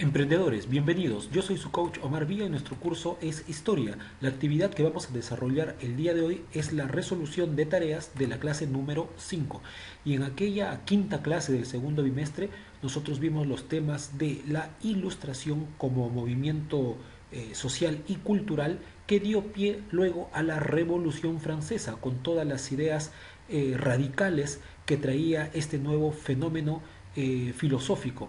Emprendedores, bienvenidos. Yo soy su coach Omar Villa y nuestro curso es Historia. La actividad que vamos a desarrollar el día de hoy es la resolución de tareas de la clase número 5. Y en aquella quinta clase del segundo bimestre nosotros vimos los temas de la ilustración como movimiento social y cultural que dio pie luego a la Revolución Francesa con todas las ideas radicales que traía este nuevo fenómeno filosófico.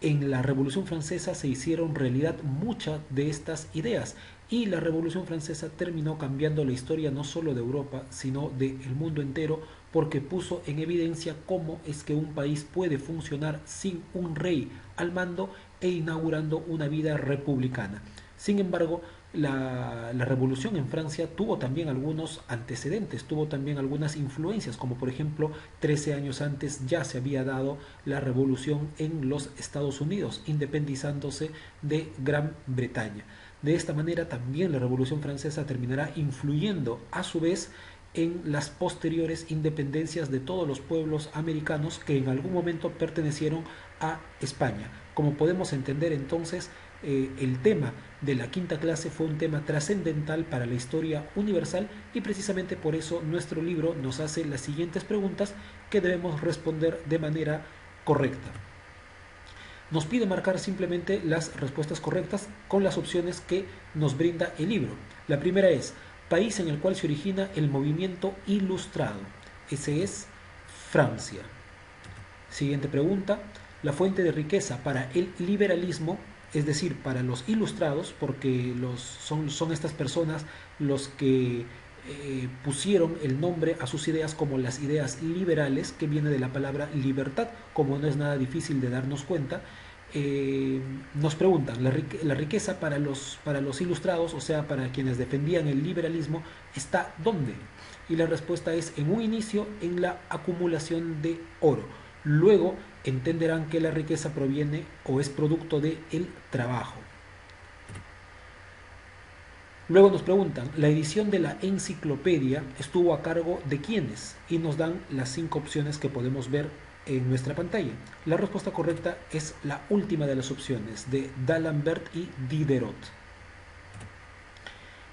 En la Revolución Francesa se hicieron realidad muchas de estas ideas y la Revolución Francesa terminó cambiando la historia no solo de Europa, sino del mundo entero, porque puso en evidencia cómo es que un país puede funcionar sin un rey al mando e inaugurando una vida republicana. Sin embargo, la revolución en Francia tuvo también algunos antecedentes, tuvo también algunas influencias, como por ejemplo 13 años antes ya se había dado la revolución en los Estados Unidos, independizándose de Gran Bretaña. De esta manera también la revolución francesa terminará influyendo a su vez en las posteriores independencias de todos los pueblos americanos que en algún momento pertenecieron a España. Como podemos entender entonces, el tema de la quinta clase fue un tema trascendental para la historia universal y precisamente por eso nuestro libro nos hace las siguientes preguntas que debemos responder de manera correcta. Nos pide marcar simplemente las respuestas correctas con las opciones que nos brinda el libro. La primera es país en el cual se origina el movimiento ilustrado. Ese es Francia. Siguiente pregunta. La fuente de riqueza para el liberalismo, es decir, para los ilustrados, porque son estas personas los que pusieron el nombre a sus ideas como las ideas liberales, que viene de la palabra libertad, como no es nada difícil de darnos cuenta. Nos preguntan, la riqueza para los ilustrados, o sea, para quienes defendían el liberalismo, ¿está dónde? Y la respuesta es en un inicio en la acumulación de oro. Luego entenderán que la riqueza proviene o es producto del trabajo. Luego nos preguntan, ¿la edición de la enciclopedia estuvo a cargo de quiénes? Y nos dan las 5 opciones que podemos ver en nuestra pantalla. La respuesta correcta es la última de las opciones, de D'Alembert y Diderot.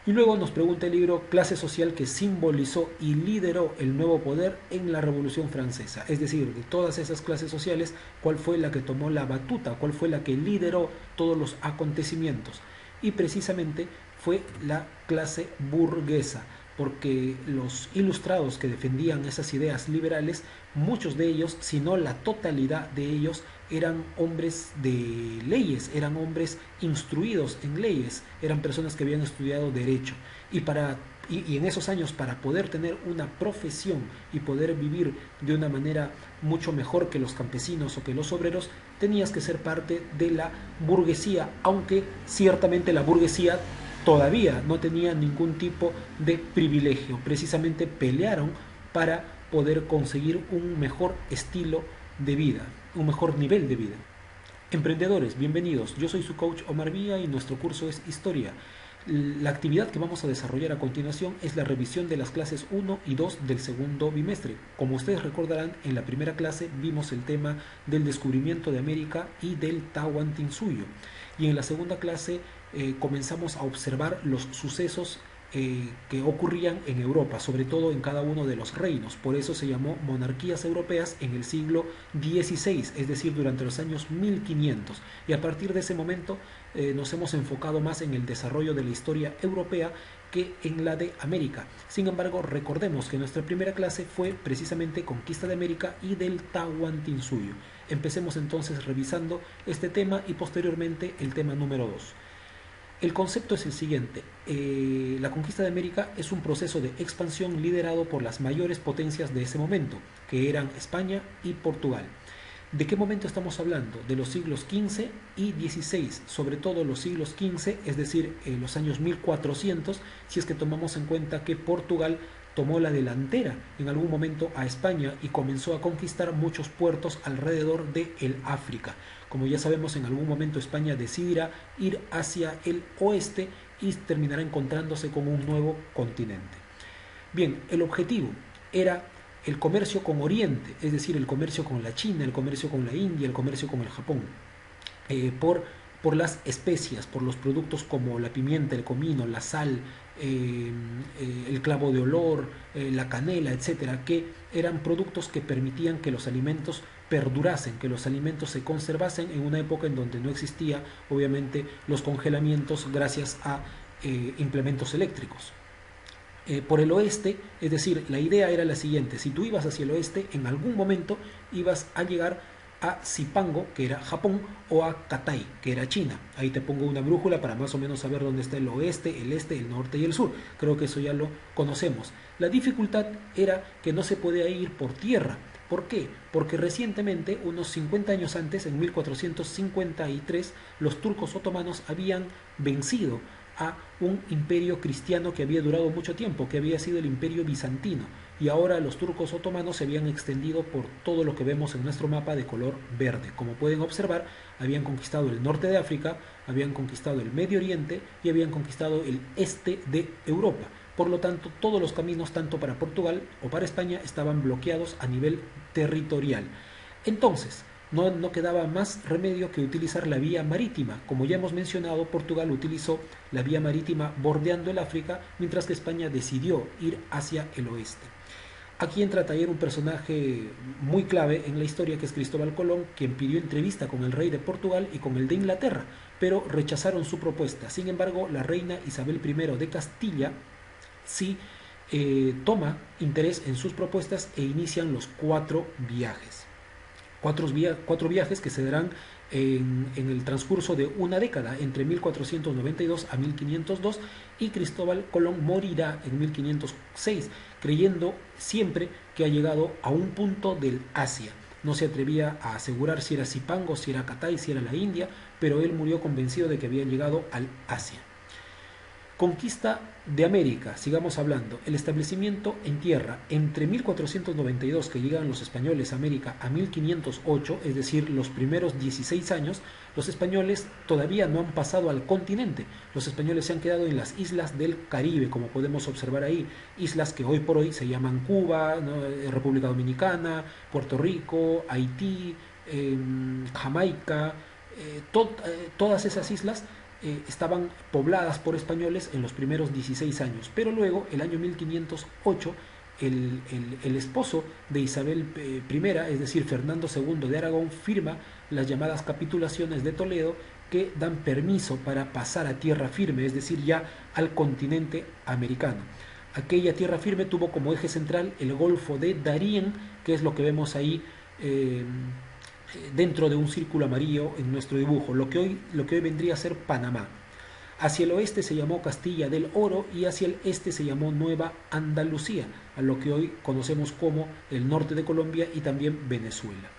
Y luego nos pregunta el libro clase social que simbolizó y lideró el nuevo poder en la Revolución Francesa. Es decir, de todas esas clases sociales, ¿cuál fue la que tomó la batuta? ¿Cuál fue la que lideró todos los acontecimientos? Y precisamente fue la clase burguesa, porque los ilustrados que defendían esas ideas liberales, muchos de ellos, si no la totalidad de ellos, eran hombres de leyes, eran hombres instruidos en leyes, eran personas que habían estudiado derecho. Y en esos años, para poder tener una profesión y poder vivir de una manera mucho mejor que los campesinos o que los obreros, tenías que ser parte de la burguesía, aunque ciertamente la burguesía todavía no tenía ningún tipo de privilegio. Precisamente pelearon para poder conseguir un mejor estilo de vida, un mejor nivel de vida. Emprendedores, bienvenidos. Yo soy su coach Omar Villa y nuestro curso es Historia. La actividad que vamos a desarrollar a continuación es la revisión de las clases 1 y 2 del segundo bimestre. Como ustedes recordarán, en la primera clase vimos el tema del descubrimiento de América y del Tahuantinsuyo. Y en la segunda clase comenzamos a observar los sucesos que ocurrían en Europa, sobre todo en cada uno de los reinos. Por eso se llamó monarquías europeas en el siglo XVI, es decir, durante los años 1500. Y a partir de ese momento nos hemos enfocado más en el desarrollo de la historia europea que en la de América. Sin embargo, recordemos que nuestra primera clase fue precisamente conquista de América y del Tahuantinsuyo. Empecemos entonces revisando este tema y posteriormente el tema número 2. El concepto es el siguiente. La conquista de América es un proceso de expansión liderado por las mayores potencias de ese momento, que eran España y Portugal. ¿De qué momento estamos hablando? De los siglos XV y XVI, sobre todo los siglos XV, es decir, los años 1400, si es que tomamos en cuenta que Portugal tomó la delantera en algún momento a España y comenzó a conquistar muchos puertos alrededor de el África. Como ya sabemos, en algún momento España decidirá ir hacia el oeste y terminará encontrándose con un nuevo continente. Bien, el objetivo era el comercio con Oriente, es decir, el comercio con la China, el comercio con la India, el comercio con el Japón. Por por las especias, por los productos como la pimienta, el comino, la sal, el clavo de olor, la canela, etcétera, que eran productos que permitían que los alimentos perdurasen, que los alimentos se conservasen en una época en donde no existía, obviamente, los congelamientos gracias a implementos eléctricos. Por el oeste, es decir, la idea era la siguiente: si tú ibas hacia el oeste, en algún momento ibas a llegar a Zipango, que era Japón, o a Catay, que era China. Ahí te pongo una brújula para más o menos saber dónde está el oeste, el este, el norte y el sur. Creo que eso ya lo conocemos. La dificultad era que no se podía ir por tierra. ¿Por qué? Porque recientemente, unos 50 años antes, en 1453, los turcos otomanos habían vencido a un imperio cristiano que había durado mucho tiempo, que había sido el imperio bizantino, y ahora los turcos otomanos se habían extendido por todo lo que vemos en nuestro mapa de color verde. Como pueden observar, habían conquistado el norte de África, habían conquistado el Medio Oriente y habían conquistado el este de Europa. Por lo tanto, todos los caminos, tanto para Portugal o para España, estaban bloqueados a nivel territorial. Entonces, no quedaba más remedio que utilizar la vía marítima. Como ya hemos mencionado, Portugal utilizó la vía marítima bordeando el África, mientras que España decidió ir hacia el oeste. Aquí entra a tallar un personaje muy clave en la historia, que es Cristóbal Colón, quien pidió entrevista con el rey de Portugal y con el de Inglaterra, pero rechazaron su propuesta. Sin embargo, la reina Isabel I de Castilla sí toma interés en sus propuestas e inician los 4 viajes. Cuatro viajes que se darán en el transcurso de una década, entre 1492 a 1502, y Cristóbal Colón morirá en 1506, creyendo siempre que ha llegado a un punto del Asia. No se atrevía a asegurar si era Zipango, si era Catay, si era la India, pero él murió convencido de que había llegado al Asia. Conquista de América, sigamos hablando. El establecimiento en tierra entre 1492, que llegan los españoles a América, a 1508, es decir, los primeros 16 años, los españoles todavía no han pasado al continente. Los españoles se han quedado en las islas del Caribe, como podemos observar ahí, islas que hoy por hoy se llaman Cuba, ¿no? República Dominicana, Puerto Rico, Haití, Jamaica, todas esas islas estaban pobladas por españoles en los primeros 16 años, pero luego, el año 1508, el esposo de Isabel I, es decir, Fernando II de Aragón, firma las llamadas capitulaciones de Toledo, que dan permiso para pasar a tierra firme, es decir, ya al continente americano. Aquella tierra firme tuvo como eje central el Golfo de Darién, que es lo que vemos ahí dentro de un círculo amarillo en nuestro dibujo, lo que hoy vendría a ser Panamá. Hacia el oeste se llamó Castilla del Oro y hacia el este se llamó Nueva Andalucía, a lo que hoy conocemos como el norte de Colombia y también Venezuela.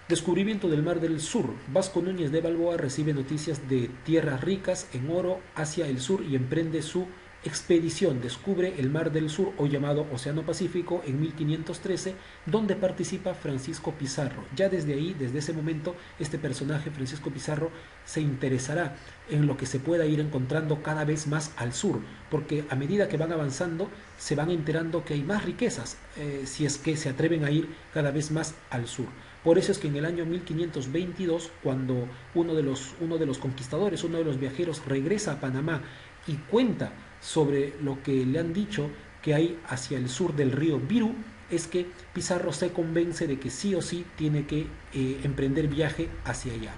Descubrimiento del Mar del Sur. Vasco Núñez de Balboa recibe noticias de tierras ricas en oro hacia el sur y emprende su expedición. Descubre el Mar del Sur, hoy llamado Océano Pacífico, en 1513, donde participa Francisco Pizarro. Ya desde ahí, desde ese momento, este personaje, Francisco Pizarro, se interesará en lo que se pueda ir encontrando cada vez más al sur, porque a medida que van avanzando se van enterando que hay más riquezas, si es que se atreven a ir cada vez más al sur. Por eso es que en el año 1522, cuando uno de los conquistadores, uno de los viajeros, regresa a Panamá y cuenta sobre lo que le han dicho que hay hacia el sur del río Virú, es que Pizarro se convence de que sí o sí tiene que emprender viaje hacia allá.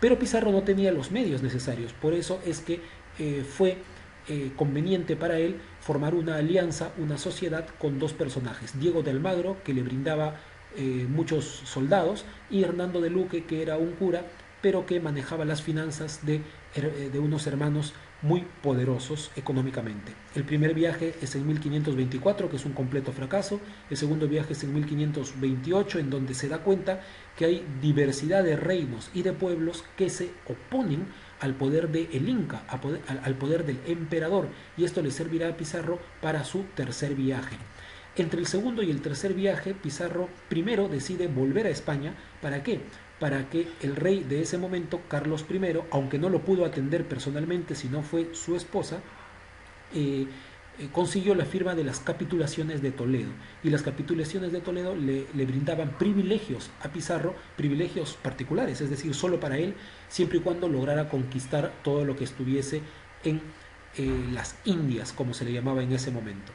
Pero Pizarro no tenía los medios necesarios, por eso es que fue conveniente para él formar una alianza, una sociedad con dos personajes: Diego de Almagro, que le brindaba muchos soldados, y Hernando de Luque, que era un cura, pero que manejaba las finanzas de unos hermanos muy poderosos económicamente. El primer viaje es en 1524, que es un completo fracaso. El segundo viaje es en 1528, en donde se da cuenta que hay diversidad de reinos y de pueblos que se oponen al poder del Inca, al poder del emperador, y esto le servirá a Pizarro para su tercer viaje. Entre el segundo y el tercer viaje, Pizarro primero decide volver a España. ¿Para qué? Para que el rey de ese momento, Carlos I, aunque no lo pudo atender personalmente, sino fue su esposa, consiguió la firma de las capitulaciones de Toledo. Y las capitulaciones de Toledo le brindaban privilegios a Pizarro, privilegios particulares, es decir, solo para él, siempre y cuando lograra conquistar todo lo que estuviese en las Indias, como se le llamaba en ese momento.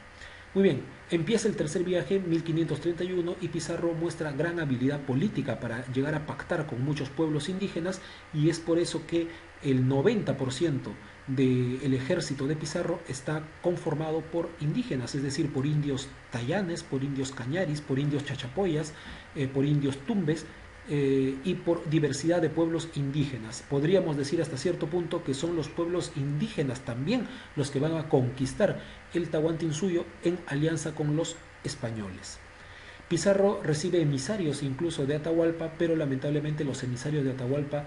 Muy bien, empieza el tercer viaje, 1531, y Pizarro muestra gran habilidad política para llegar a pactar con muchos pueblos indígenas, y es por eso que el 90% del ejército de Pizarro está conformado por indígenas, es decir, por indios tayanes, por indios cañaris, por indios chachapoyas, por indios tumbes, y por diversidad de pueblos indígenas. Podríamos decir hasta cierto punto que son los pueblos indígenas también los que van a conquistar el Tahuantinsuyo en alianza con los españoles. Pizarro recibe emisarios incluso de Atahualpa, pero lamentablemente los emisarios de Atahualpa,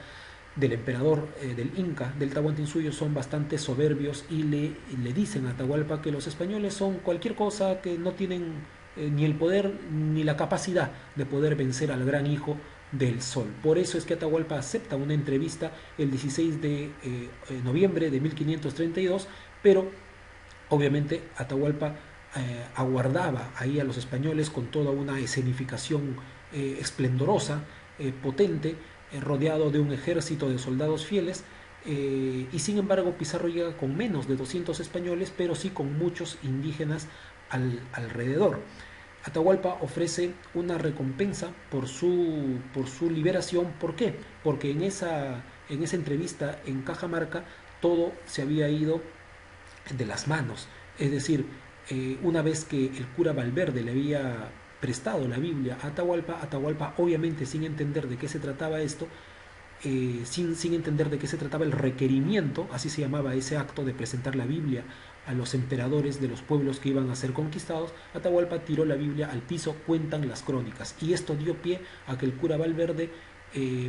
del emperador del Inca, del Tahuantinsuyo, son bastante soberbios y le dicen a Atahualpa que los españoles son cualquier cosa, que no tienen ni el poder ni la capacidad de poder vencer al gran hijo del sol. Por eso es que Atahualpa acepta una entrevista el 16 de noviembre de 1532, pero obviamente Atahualpa aguardaba ahí a los españoles con toda una escenificación esplendorosa, potente, rodeado de un ejército de soldados fieles, y sin embargo Pizarro llega con menos de 200 españoles, pero sí con muchos indígenas alrededor. Atahualpa ofrece una recompensa por su liberación. ¿Por qué? Porque en esa entrevista en Cajamarca todo se había ido de las manos. Es decir, una vez que el cura Valverde le había prestado la Biblia a Atahualpa, Atahualpa obviamente sin entender de qué se trataba esto, sin entender de qué se trataba el requerimiento, así se llamaba ese acto de presentar la Biblia a los emperadores de los pueblos que iban a ser conquistados, Atahualpa tiró la Biblia al piso, cuentan las crónicas, y esto dio pie a que el cura Valverde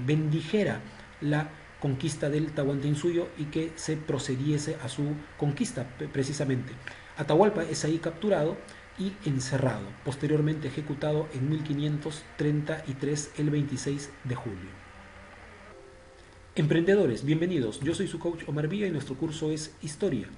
bendijera la conquista del Tahuantinsuyo y que se procediese a su conquista precisamente. Atahualpa es ahí capturado y encerrado, posteriormente ejecutado en 1533, el 26 de julio. Emprendedores, bienvenidos. Yo soy su coach Omar Villa y nuestro curso es Historia.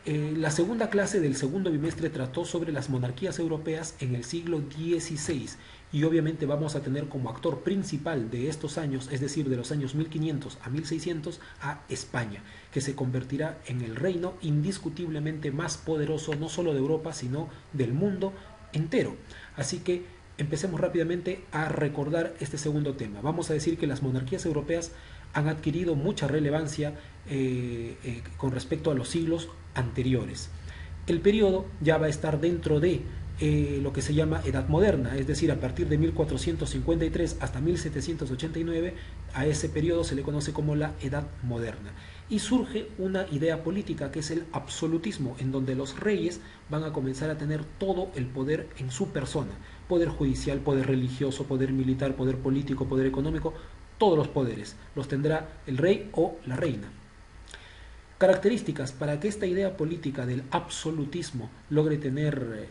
La segunda clase del segundo bimestre trató sobre las monarquías europeas en el siglo XVI, y obviamente vamos a tener como actor principal de estos años, es decir, de los años 1500 a 1600, a España, que se convertirá en el reino indiscutiblemente más poderoso no solo de Europa, sino del mundo entero. Así que empecemos rápidamente a recordar este segundo tema. Vamos a decir que las monarquías europeas han adquirido mucha relevancia con respecto a los siglos anteriores. El periodo ya va a estar dentro de lo que se llama Edad Moderna, es decir, a partir de 1453 hasta 1789, a ese periodo se le conoce como la Edad Moderna. Y surge una idea política que es el absolutismo, en donde los reyes van a comenzar a tener todo el poder en su persona: poder judicial, poder religioso, poder militar, poder político, poder económico. Todos los poderes los tendrá el rey o la reina. Características para que esta idea política del absolutismo logre tener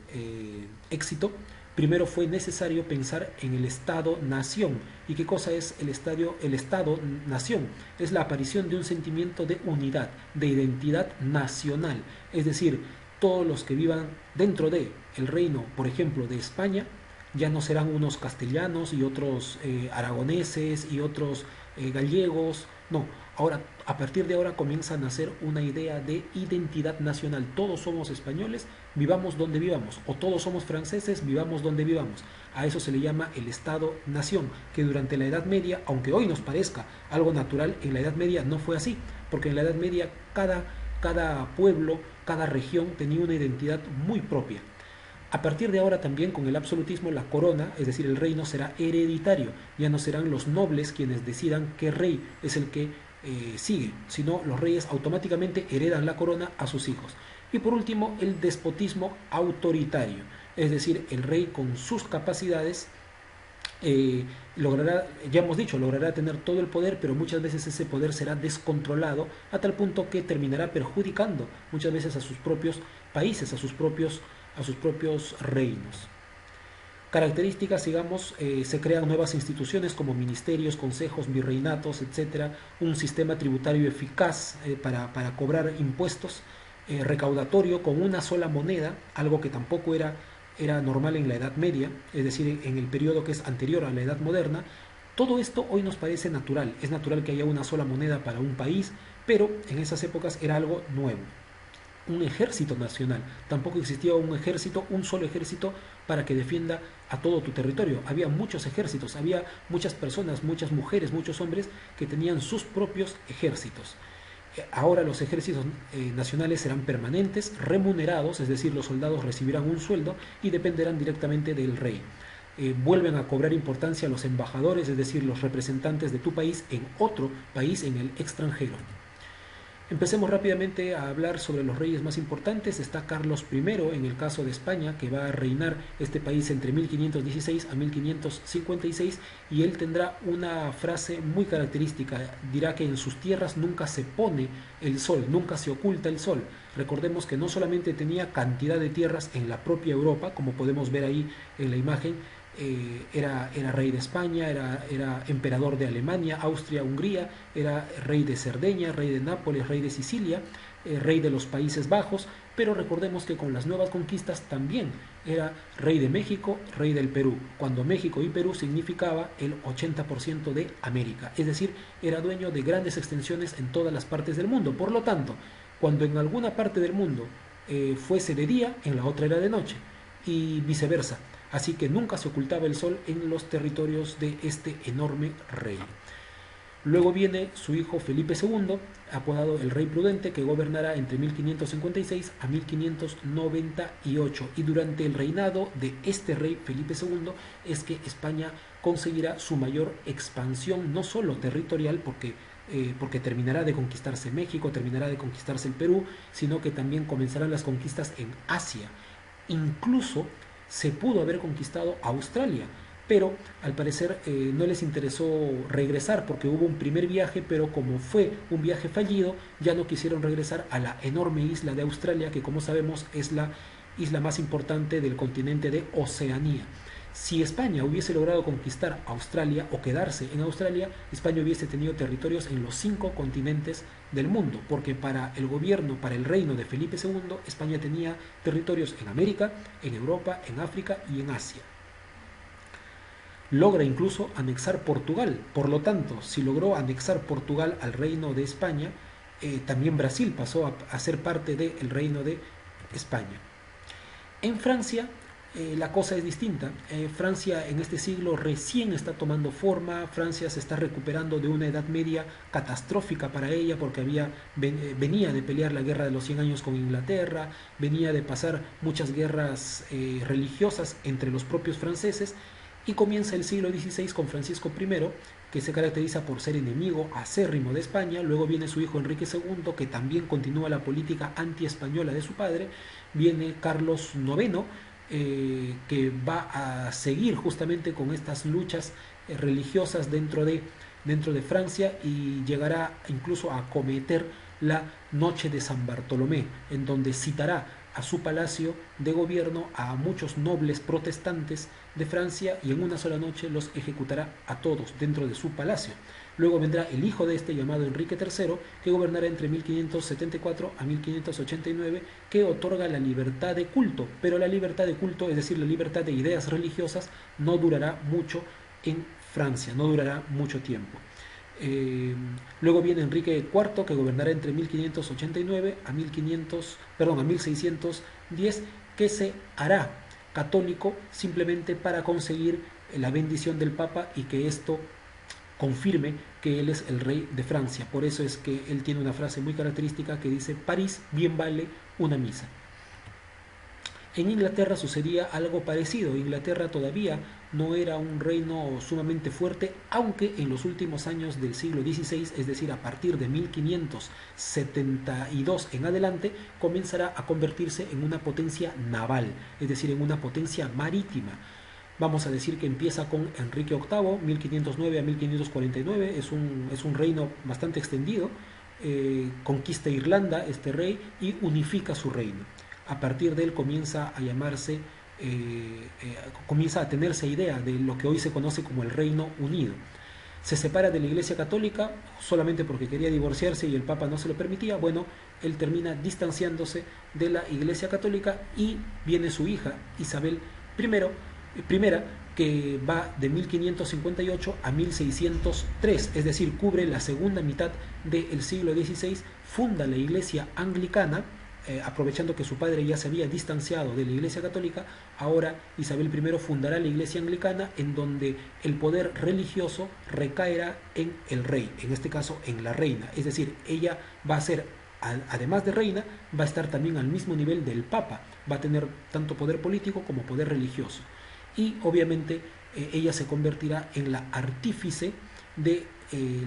éxito. Primero fue necesario pensar en el Estado-nación. ¿Y qué cosa es el Estado-nación? Es la aparición de un sentimiento de unidad, de identidad nacional. Es decir, todos los que vivan dentro de el reino, por ejemplo, de España, ya no serán unos castellanos y otros aragoneses y otros gallegos. No, ahora, a partir de ahora comienza a nacer una idea de identidad nacional. Todos somos españoles, vivamos donde vivamos, o todos somos franceses, vivamos donde vivamos. A eso se le llama el Estado-nación, que durante la Edad Media, aunque hoy nos parezca algo natural, en la Edad Media no fue así, porque en la Edad Media cada pueblo, cada región tenía una identidad muy propia. A partir de ahora también con el absolutismo la corona, es decir, el reino, será hereditario. Ya no serán los nobles quienes decidan qué rey es el que sigue, sino los reyes automáticamente heredan la corona a sus hijos. Y por último, el despotismo autoritario, es decir, el rey con sus capacidades logrará, ya hemos dicho, logrará tener todo el poder, pero muchas veces ese poder será descontrolado a tal punto que terminará perjudicando muchas veces a sus propios países, a sus propios reinos. Características, digamos, se crean nuevas instituciones como ministerios, consejos, virreinatos, etcétera, un sistema tributario eficaz para cobrar impuestos, recaudatorio con una sola moneda, algo que tampoco era normal en la Edad Media, es decir, en el periodo que es anterior a la Edad Moderna. Todo esto hoy nos parece natural, es natural que haya una sola moneda para un país, pero en esas épocas era algo nuevo. Un ejército nacional, tampoco existía un ejército, un solo ejército para que defienda a todo tu territorio. Había muchos ejércitos, había muchas personas, muchas mujeres, muchos hombres que tenían sus propios ejércitos. Ahora los ejércitos nacionales serán permanentes, remunerados, es decir, los soldados recibirán un sueldo y dependerán directamente del rey. Vuelven a cobrar importancia los embajadores, es decir, los representantes de tu país en otro país en el extranjero. Empecemos rápidamente a hablar sobre los reyes más importantes. Está Carlos I en el caso de España, que va a reinar este país entre 1516 a 1556, y él tendrá una frase muy característica. Dirá que en sus tierras nunca se pone el sol, nunca se oculta el sol. Recordemos que no solamente tenía cantidad de tierras en la propia Europa, como podemos ver ahí en la imagen, era rey de España, era emperador de Alemania, Austria, Hungría, era rey de Cerdeña, rey de Nápoles, rey de Sicilia, rey de los Países Bajos, pero recordemos que con las nuevas conquistas también era rey de México, rey del Perú, cuando México y Perú significaba el 80% de América, es decir, era dueño de grandes extensiones en todas las partes del mundo. Por lo tanto, cuando en alguna parte del mundo fuese de día, en la otra era de noche, y viceversa. Así que nunca se ocultaba el sol en los territorios de este enorme rey. Luego viene su hijo Felipe II, apodado el Rey Prudente, que gobernará entre 1556 a 1598. Y durante el reinado de este rey Felipe II es que España conseguirá su mayor expansión, no solo territorial, porque terminará de conquistarse México, terminará de conquistarse el Perú, sino que también comenzarán las conquistas en Asia. Incluso se pudo haber conquistado Australia, pero al parecer no les interesó regresar porque hubo un primer viaje, pero como fue un viaje fallido, ya no quisieron regresar a la enorme isla de Australia, que como sabemos es la isla más importante del continente de Oceanía. Si España hubiese logrado conquistar Australia o quedarse en Australia, España hubiese tenido territorios en los 5 continentes del mundo, porque para el gobierno, para el reino de Felipe II, España tenía territorios en América, en Europa, en África y en Asia. Logra incluso anexar Portugal. Por lo tanto, si logró anexar Portugal al reino de España, también Brasil pasó a ser parte del reino de España. En Francia la cosa es distinta. Francia en este siglo recién está tomando forma. Francia se está recuperando de una Edad Media catastrófica para ella, porque venía de pelear la guerra de los 100 años con Inglaterra, venía de pasar muchas guerras religiosas entre los propios franceses, y comienza el siglo XVI con Francisco I, que se caracteriza por ser enemigo acérrimo de España. Luego viene su hijo Enrique II, que también continúa la política anti-española de su padre. Viene Carlos IX, que va a seguir justamente con estas luchas religiosas dentro de Francia, y llegará incluso a acometer la Noche de San Bartolomé, en donde citará a su palacio de gobierno a muchos nobles protestantes de Francia, y en una sola noche los ejecutará a todos dentro de su palacio. Luego vendrá el hijo de este, llamado Enrique III, que gobernará entre 1574 a 1589, que otorga la libertad de culto, pero la libertad de culto, es decir, la libertad de ideas religiosas, no durará mucho en Francia, no durará mucho tiempo. Luego viene Enrique IV, que gobernará entre 1589 a 1610, que se hará católico simplemente para conseguir la bendición del Papa y que esto confirme que él es el rey de Francia. Por eso es que él tiene una frase muy característica que dice: París bien vale una misa. En Inglaterra sucedía algo parecido. Inglaterra todavía no era un reino sumamente fuerte, aunque en los últimos años del siglo XVI, es decir, a partir de 1572 en adelante, comenzará a convertirse en una potencia naval, es decir, en una potencia marítima. Vamos a decir que empieza con Enrique VIII, 1509 a 1549, es un reino bastante extendido. Conquista Irlanda este rey y unifica su reino. A partir de él comienza a llamarse, comienza a tenerse idea de lo que hoy se conoce como el Reino Unido. Se separa de la Iglesia Católica solamente porque quería divorciarse y el Papa no se lo permitía. Bueno, él termina distanciándose de la Iglesia Católica y viene su hija Isabel primera, que va de 1558 a 1603, es decir, cubre la segunda mitad del siglo XVI, funda la Iglesia Anglicana, aprovechando que su padre ya se había distanciado de la Iglesia Católica. Ahora Isabel I fundará la Iglesia Anglicana, en donde el poder religioso recaerá en el rey, en este caso en la reina, es decir, ella va a ser, además de reina, va a estar también al mismo nivel del Papa, va a tener tanto poder político como poder religioso. Y obviamente ella se convertirá en la artífice de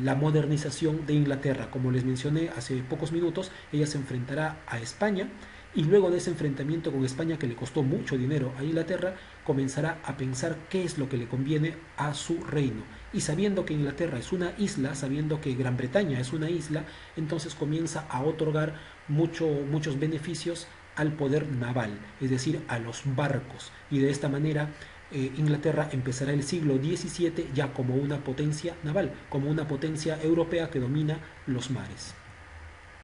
la modernización de Inglaterra. Como les mencioné hace pocos minutos, ella se enfrentará a España, y luego de ese enfrentamiento con España, que le costó mucho dinero a Inglaterra, comenzará a pensar qué es lo que le conviene a su reino. Y sabiendo que Inglaterra es una isla, sabiendo que Gran Bretaña es una isla, entonces comienza a otorgar muchos beneficios al poder naval, es decir, a los barcos. Y de esta manera Inglaterra empezará el siglo XVII ya como una potencia naval, como una potencia europea que domina los mares.